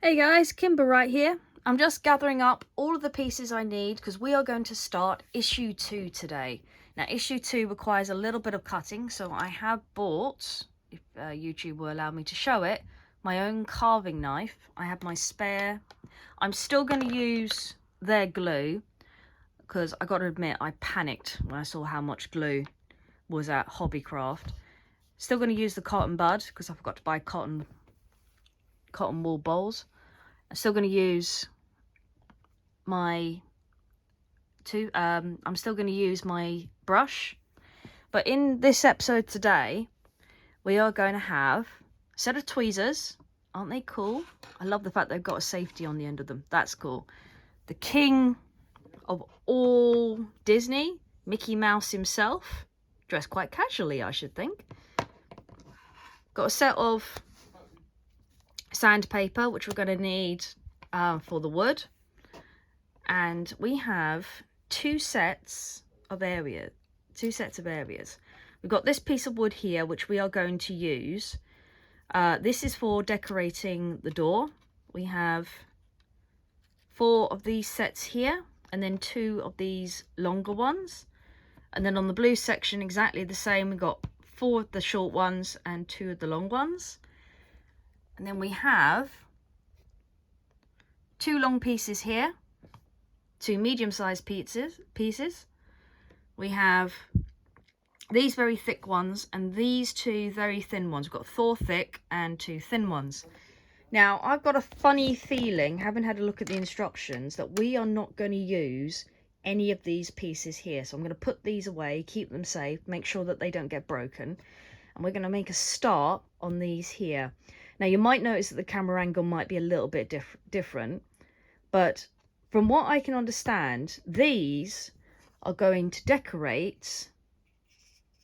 Hey guys, Kimber right here. I'm just gathering up all of the pieces I need because we are going to start issue 2 today. Now issue 2 requires a little bit of cutting, so I have bought, if YouTube will allow me to show it, my own carving knife. I have my spare. I'm still going to use their glue because I got to admit I panicked when I saw how much glue was at Hobbycraft. Still going to use the cotton bud because I forgot to buy cotton wool bowls. I'm still going to use my I'm still going to use my brush. But in this episode today, we are going to have a set of tweezers. Aren't they cool? I love the fact they've got a safety on the end of them. That's cool. The king of all Disney, Mickey Mouse himself, dressed quite casually, I should think. Got a set of sandpaper, which we're going to need for the wood, and we have two sets of areas. We've got this piece of wood here, which we are going to use. This is for decorating the door. We have 4 of these sets here, and then 2 of these longer ones. And then on the blue section, exactly the same. We've got 4 of the short ones and 2 of the long ones. And then we have 2 long pieces here, 2 medium-sized pieces. We have these very thick ones and these 2 very thin ones. We've got 4 thick and 2 thin ones. Now, I've got a funny feeling, having had a look at the instructions, that we are not going to use any of these pieces here. So I'm going to put these away, keep them safe, make sure that they don't get broken. And we're going to make a start on these here. Now, you might notice that the camera angle might be a little bit different, but from what I can understand, these are going to decorate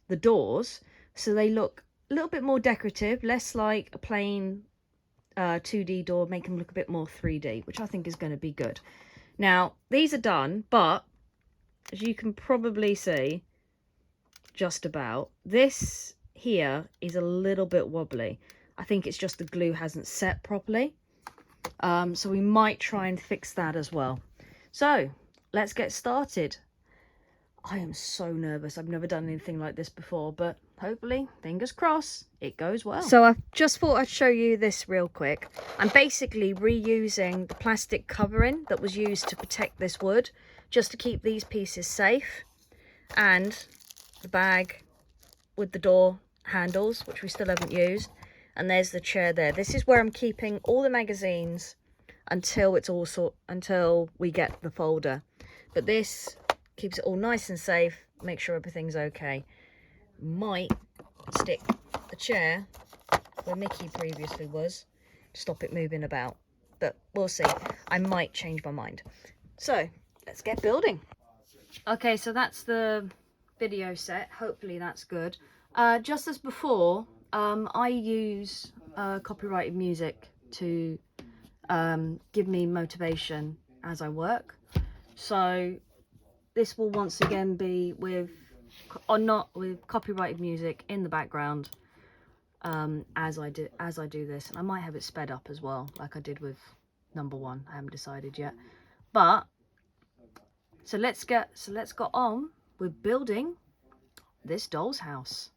the doors so they look a little bit more decorative, less like a plain 2D door, make them look a bit more 3D, which I think is going to be good. Now, these are done, but as you can probably see, just about, this here is a little bit wobbly. I think it's just the glue hasn't set properly. So we might try and fix that as well. So let's get started. I am so nervous. I've never done anything like this before, but hopefully, fingers crossed, it goes well. So I just thought I'd show you this real quick. I'm basically reusing the plastic covering that was used to protect this wood, just to keep these pieces safe, and the bag with the door handles, which we still haven't used. And there's the chair there. This is where I'm keeping all the magazines until until we get the folder. But this keeps it all nice and safe, make sure everything's okay. Might stick the chair where Mickey previously was to stop it moving about, but we'll see. I might change my mind. So let's get building. Okay, so that's the video set. Hopefully that's good. Just as before, I use copyrighted music to give me motivation as I work. So this will once again be with, or not with, copyrighted music in the background as I do this. And I might have it sped up as well, like I did with number 1. I haven't decided yet. But so let's get on with building this doll's house.